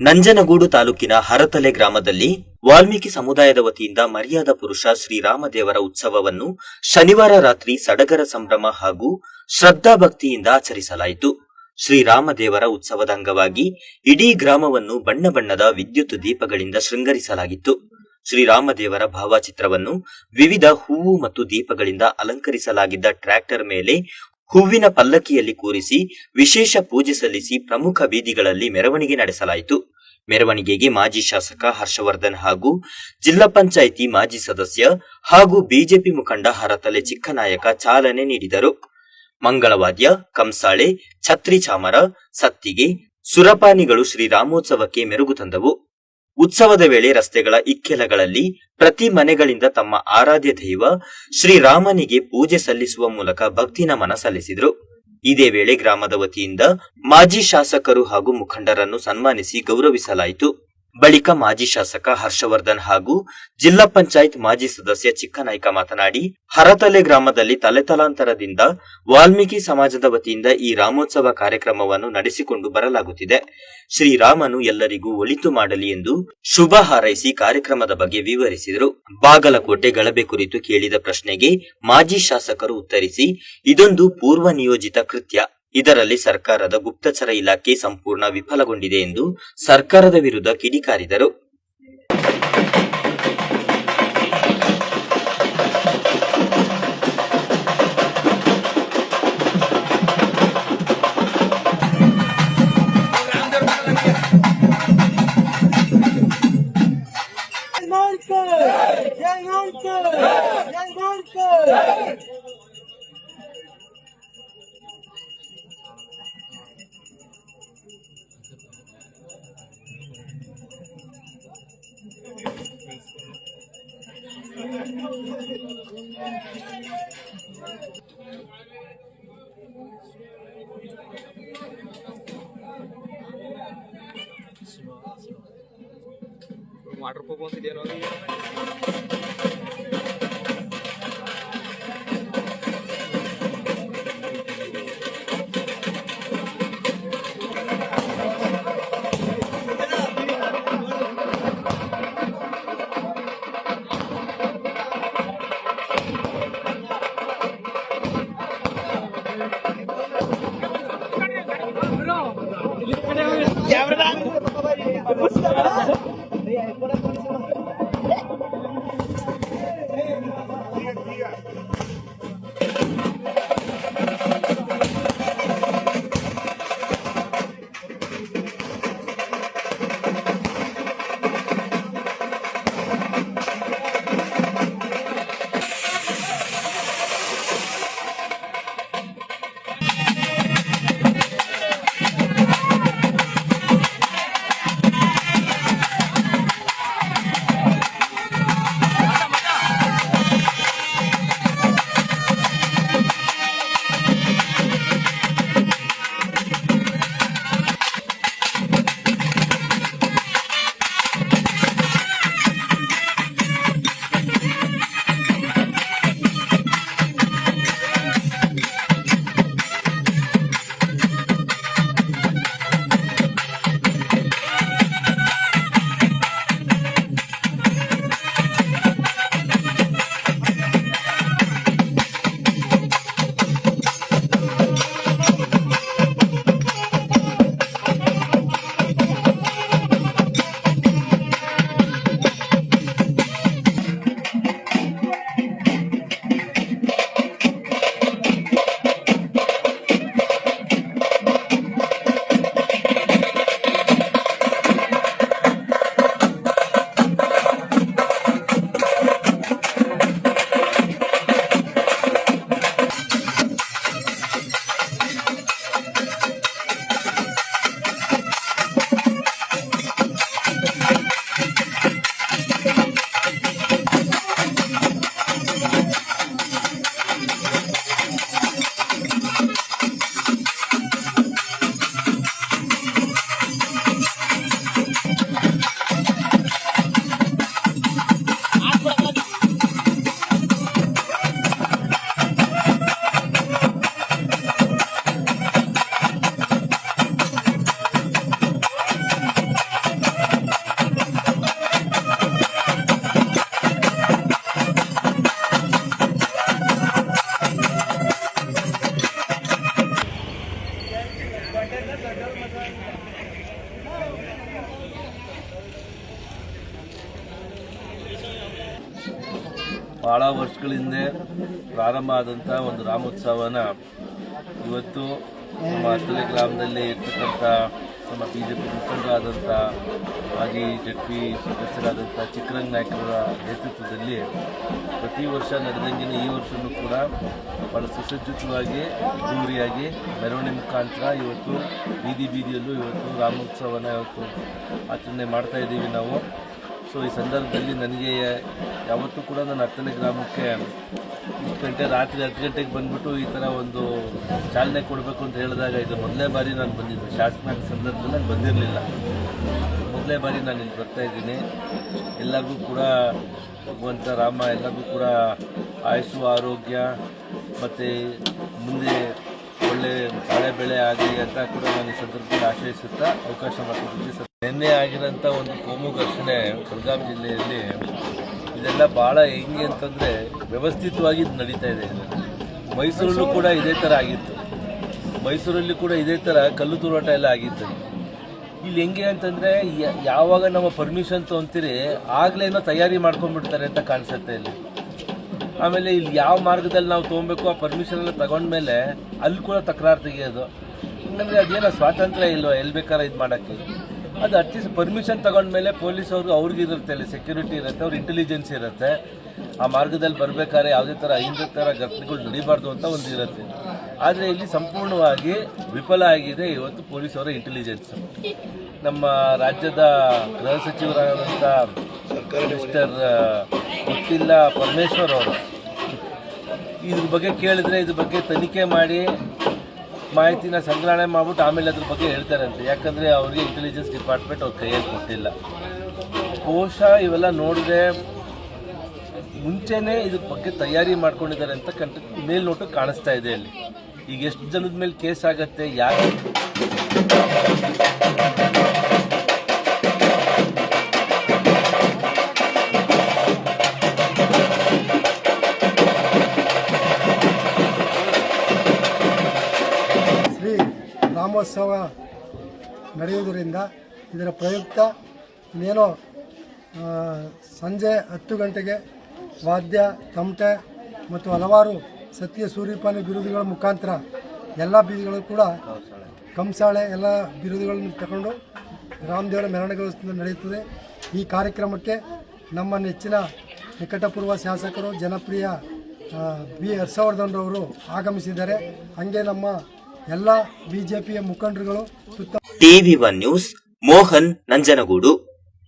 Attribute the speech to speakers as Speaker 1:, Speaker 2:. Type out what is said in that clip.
Speaker 1: ನಂಜನಗೂಡು ತಾಲೂಕಿನ ಹರತಲೆ ಗ್ರಾಮದಲ್ಲಿ ವಾಲ್ಮೀಕಿ ಸಮುದಾಯದ ವತಿಯಿಂದ ಮರ್ಯಾದ ಪುರುಷ ಶ್ರೀರಾಮದೇವರ ಉತ್ಸವವನ್ನು ಶನಿವಾರ ರಾತ್ರಿ ಸಡಗರ ಸಂಭ್ರಮ ಹಾಗೂ ಶ್ರದ್ಧಾಭಕ್ತಿಯಿಂದ ಆಚರಿಸಲಾಯಿತು. ಶ್ರೀರಾಮದೇವರ ಉತ್ಸವದ ಅಂಗವಾಗಿ ಇಡೀ ಗ್ರಾಮವನ್ನು ಬಣ್ಣ ಬಣ್ಣದ ವಿದ್ಯುತ್ ದೀಪಗಳಿಂದ ಶೃಂಗರಿಸಲಾಗಿತ್ತು. ಶ್ರೀರಾಮದೇವರ ಭಾವಚಿತ್ರವನ್ನು ವಿವಿಧ ಹೂವು ಮತ್ತು ದೀಪಗಳಿಂದ ಅಲಂಕರಿಸಲಾಗಿದ್ದ ಟ್ರ್ಯಾಕ್ಟರ್ ಮೇಲೆ ಹೂವಿನ ಪಲ್ಲಕ್ಕಿಯಲ್ಲಿ ಕೂರಿಸಿ ವಿಶೇಷ ಪೂಜೆ ಸಲ್ಲಿಸಿ ಪ್ರಮುಖ ಬೀದಿಗಳಲ್ಲಿ ಮೆರವಣಿಗೆ ನಡೆಸಲಾಯಿತು. ಮೆರವಣಿಗೆಗೆ ಮಾಜಿ ಶಾಸಕ ಹರ್ಷವರ್ಧನ್ ಹಾಗೂ ಜಿಲ್ಲಾ ಪಂಚಾಯಿತಿ ಮಾಜಿ ಸದಸ್ಯ ಹಾಗೂ ಬಿಜೆಪಿ ಮುಖಂಡ ಹರತಲೆ ಚಿಕ್ಕನಾಯಕ ಚಾಲನೆ ನೀಡಿದರು. ಮಂಗಳವಾದ್ಯ, ಕಂಸಾಳೆ, ಛತ್ರಿ ಚಾಮರ, ಸತ್ತಿಗೆ, ಸುರಪಾನಿಗಳು ಶ್ರೀರಾಮೋತ್ಸವಕ್ಕೆ ಮೆರುಗು ತಂದವು. ಉತ್ಸವದ ವೇಳೆ ರಸ್ತೆಗಳ ಇಕ್ಕೆಲಗಳಲ್ಲಿ ಪ್ರತಿ ಮನೆಗಳಿಂದ ತಮ್ಮ ಆರಾಧ್ಯ ದೈವ ಶ್ರೀರಾಮನಿಗೆ ಪೂಜೆ ಸಲ್ಲಿಸುವ ಮೂಲಕ ಭಕ್ತಿ ನಮನ ಸಲ್ಲಿಸಿದರು. ಇದೇ ವೇಳೆ ಗ್ರಾಮದ ವತಿಯಿಂದ ಮಾಜಿ ಶಾಸಕರು ಹಾಗೂ ಮುಖಂಡರನ್ನು ಸನ್ಮಾನಿಸಿ ಗೌರವಿಸಲಾಯಿತು. ಬಳಿಕ ಮಾಜಿ ಶಾಸಕ ಹರ್ಷವರ್ಧನ್ ಹಾಗೂ ಜಿಲ್ಲಾ ಪಂಚಾಯತ್ ಮಾಜಿ ಸದಸ್ಯ ಚಿಕ್ಕನಾಯ್ಕ ಮಾತನಾಡಿ, ಹರತಲೆ ಗ್ರಾಮದಲ್ಲಿ ತಲೆತಲಾಂತರದಿಂದ ವಾಲ್ಮೀಕಿ ಸಮಾಜದ ವತಿಯಿಂದ ಈ ರಾಮೋತ್ಸವ ಕಾರ್ಯಕ್ರಮವನ್ನು ನಡೆಸಿಕೊಂಡು ಬರಲಾಗುತ್ತಿದೆ. ಶ್ರೀರಾಮನು ಎಲ್ಲರಿಗೂ ಒಳಿತು ಮಾಡಲಿ ಎಂದು ಶುಭ ಹಾರೈಸಿ ಕಾರ್ಯಕ್ರಮದ ಬಗ್ಗೆ ವಿವರಿಸಿದರು. ಬಾಗಲಕೋಟೆ ಗಲಭೆ ಕುರಿತು ಕೇಳಿದ ಪ್ರಶ್ನೆಗೆ ಮಾಜಿ ಶಾಸಕರು ಉತ್ತರಿಸಿ, ಇದೊಂದು ಪೂರ್ವ ನಿಯೋಜಿತ ಕೃತ್ಯ. ಇದರಲ್ಲಿ ಸರ್ಕಾರದ ಗುಪ್ತಚರ ಇಲಾಖೆ ಸಂಪೂರ್ಣ ವಿಫಲಗೊಂಡಿದೆ ಎಂದು ಸರ್ಕಾರದ ವಿರುದ್ಧ ಕಿಡಿಕಾರಿದರು.
Speaker 2: ವಾಟರ್ ಪ್ರೂಫ್ ಅಂತಿದೆಯೋ
Speaker 3: ಭಾಳ ವರ್ಷಗಳ ಹಿಂದೆ ಪ್ರಾರಂಭ ಆದಂಥ ಒಂದು ರಾಮೋತ್ಸವನ ಇವತ್ತು ನಮ್ಮ ಹತ್ತಲೆ ಗ್ರಾಮದಲ್ಲಿ ಇರ್ತಕ್ಕಂಥ ನಮ್ಮ BJP ಮುಖಂಡರಾದಂಥ ಮಾಜಿ ZP ಸದಸ್ಯರಾದಂಥ ಚಿಕ್ಕರಂಗ ನಾಯಕರ ನೇತೃತ್ವದಲ್ಲಿ ಪ್ರತಿ ವರ್ಷ ನಡೆದಂಗೆ ಈ ವರ್ಷವೂ ಕೂಡ ಭಾಳ ಸುಸಜ್ಜಿತವಾಗಿ ಅದ್ದೂರಿಯಾಗಿ ಮೆರವಣಿಗೆ ಮುಖಾಂತರ ಇವತ್ತು ಬೀದಿಯಲ್ಲೂ ಇವತ್ತು ರಾಮೋತ್ಸವನ ಇವತ್ತು ಆಚರಣೆ ಮಾಡ್ತಾ ಇದ್ದೀವಿ ನಾವು. ಸೊ ಈ ಸಂದರ್ಭದಲ್ಲಿ ನನಗೆ ಯಾವತ್ತೂ ಕೂಡ ನಾನು ಹತ್ತನೇ ಗ್ರಾಮಕ್ಕೆ ಇಷ್ಟು ಗಂಟೆ ರಾತ್ರಿ 10 ಗಂಟೆಗೆ ಬಂದುಬಿಟ್ಟು ಈ ಥರ ಒಂದು ಚಾಲನೆ ಕೊಡಬೇಕು ಅಂತ ಹೇಳಿದಾಗ ಇದು ಮೊದಲನೇ ಬಾರಿ ನಾನು ಬಂದಿದ್ದೆ. ಶಾಸನ ಸಂದರ್ಭದಲ್ಲಿ ನಾನು ಬಂದಿರಲಿಲ್ಲ, ಮೊದಲನೇ ಬಾರಿ ನಾನು ಇಲ್ಲಿ ಬರ್ತಾಯಿದ್ದೀನಿ. ಎಲ್ಲರಿಗೂ ಕೂಡ ಭಗವಂತ ರಾಮ ಎಲ್ಲರಿಗೂ ಕೂಡ ಆಯುಷು ಆರೋಗ್ಯ ಮತ್ತು ಮುಂದೆ ಒಳ್ಳೆ ಬಾಳೆ ಬೆಳೆ ಆಗಲಿ ಅಂತ ಕೂಡ ನಾನು ಈ ಸಂದರ್ಭದಲ್ಲಿ ಆಶಯಿಸುತ್ತಾ ಅವಕಾಶ ಮಾಡಿಕೊಡ್ತೀನಿ. ನಿನ್ನೆ ಆಗಿರೋಂಥ ಒಂದು ಕೋಮು ಘರ್ಷಣೆ ಬೆಳಗಾವಿ ಜಿಲ್ಲೆಯಲ್ಲಿ ಇದೆಲ್ಲ ಭಾಳ ಹೆಂಗೆ ಅಂತಂದರೆ ವ್ಯವಸ್ಥಿತವಾಗಿ ನಡೀತಾ ಇದೆ. ಮೈಸೂರಲ್ಲೂ ಕೂಡ ಇದೇ ಥರ ಆಗಿತ್ತು, ಮೈಸೂರಲ್ಲಿ ಕೂಡ ಇದೇ ಥರ ಕಲ್ಲು ತೂರಾಟ ಎಲ್ಲ ಆಗಿತ್ತು. ಇಲ್ಲಿ ಹೆಂಗೆ ಅಂತಂದರೆ ಯಾವಾಗ ನಮ್ಮ ಪರ್ಮಿಷನ್ ತೊಗೊಂತೀರಿ ಆಗಲೇನೋ ತಯಾರಿ ಮಾಡ್ಕೊಂಡ್ಬಿಡ್ತಾರೆ ಅಂತ ಕಾಣಿಸುತ್ತೆ ಇಲ್ಲಿ. ಆಮೇಲೆ ಇಲ್ಲಿ ಯಾವ ಮಾರ್ಗದಲ್ಲಿ ನಾವು ತೊಗೊಬೇಕು ಆ ಪರ್ಮಿಷನ್ ಎಲ್ಲ ತಗೊಂಡ್ಮೇಲೆ ಅಲ್ಲಿ ಕೂಡ ತಕರಾರು ತೆಗಿಯೋದು. ಅಂದರೆ ಅದೇನೋ ಸ್ವಾತಂತ್ರ್ಯ ಇಲ್ವೋ ಎಲ್ಲಿ ಬೇಕಾದ್ರೆ ಇದು ಮಾಡೋಕ್ಕೆ. ಅದು ಅಟ್ಲೀಸ್ಟ್ ಪರ್ಮಿಷನ್ ತಗೊಂಡ್ಮೇಲೆ ಪೊಲೀಸವರು ಅವ್ರಿಗಿರುತ್ತೆ, ಅಲ್ಲಿ ಸೆಕ್ಯೂರಿಟಿ ಇರುತ್ತೆ, ಅವ್ರ ಇಂಟೆಲಿಜೆನ್ಸ್ ಇರುತ್ತೆ. ಆ ಮಾರ್ಗದಲ್ಲಿ ಬರಬೇಕಾದ್ರೆ ಯಾವುದೇ ಥರ ಹಿಂದೆ ಥರ ಘಟನೆಗಳು ನಡೀಬಾರ್ದು ಅಂತ ಒಂದು ಇರುತ್ತೆ. ಆದರೆ ಇಲ್ಲಿ ಸಂಪೂರ್ಣವಾಗಿ ವಿಫಲ ಆಗಿದೆ ಇವತ್ತು ಪೊಲೀಸವರ ಇಂಟೆಲಿಜೆನ್ಸ್. ನಮ್ಮ ರಾಜ್ಯದ ಗೃಹ ಸಚಿವರಾದಂಥ ಮಿಸ್ಟರ್ ಗೊತ್ತಿಲ್ಲ ಪರಮೇಶ್ವರ್ ಅವರು ಇದ್ರ ಬಗ್ಗೆ ಕೇಳಿದ್ರೆ ಇದ್ರ ಬಗ್ಗೆ ತನಿಖೆ ಮಾಡಿ ಮಾಹಿತಿನ ಸಂಗ್ರಹಣೆ ಮಾಡ್ಬಿಟ್ಟು ಆಮೇಲೆ ಅದ್ರ ಬಗ್ಗೆ ಹೇಳ್ತಾರಂತೆ. ಯಾಕಂದರೆ ಅವ್ರಿಗೆ ಇಂಟೆಲಿಜೆನ್ಸ್ ಡಿಪಾರ್ಟ್ಮೆಂಟ್ ಅವ್ರ ಕೈಯಲ್ಲಿ ಕೊಟ್ಟಿಲ್ಲ. ಬಹುಶಃ ಇವೆಲ್ಲ ನೋಡಿದ್ರೆ ಮುಂಚೆನೇ ಇದ್ರ ಬಗ್ಗೆ ತಯಾರಿ ಮಾಡ್ಕೊಂಡಿದ್ದಾರೆ ಅಂತ ಮೇಲ್ನೋಟಕ್ಕೆ ಕಾಣಿಸ್ತಾ ಇದೆ. ಅಲ್ಲಿ ಈಗ ಎಷ್ಟು ಜನದ ಮೇಲೆ ಕೇಸ್ ಆಗತ್ತೆ, ಯಾರು
Speaker 4: ರಾಮೋತ್ಸವ ನಡೆಯುವುದರಿಂದ ಇದರ ಪ್ರಯುಕ್ತ ಇನ್ನೇನೋ ಸಂಜೆ 10 ಗಂಟೆಗೆ ವಾದ್ಯ ತಮಟೆ ಮತ್ತು ಹಲವಾರು ಸತ್ಯ ಸೂರ್ಯಪಾನ ಬಿರುದುಗಳ ಮುಖಾಂತರ ಎಲ್ಲ ಬೀದಿಗಳು ಕೂಡ ಕಂಸಾಳೆ ಎಲ್ಲ ಬಿರುದುಗಳನ್ನು ತಗೊಂಡು ರಾಮದೇವರ ಮೆರವಣಿಗೆ ನಡೆಯುತ್ತದೆ. ಈ ಕಾರ್ಯಕ್ರಮಕ್ಕೆ ನಮ್ಮ ನೆಚ್ಚಿನ ನಿಕಟಪೂರ್ವ ಶಾಸಕರು ಜನಪ್ರಿಯ ಬಿ ಹರ್ಷವರ್ಧನ್ರವರು ಆಗಮಿಸಿದ್ದಾರೆ. ಹಾಗೆ ನಮ್ಮ ಎಲ್ಲ BJPಯ ಮುಖಂಡರುಗಳು
Speaker 1: TV1 ನ್ಯೂಸ್ ಮೋಹನ್ ನಂಜನಗೂಡು.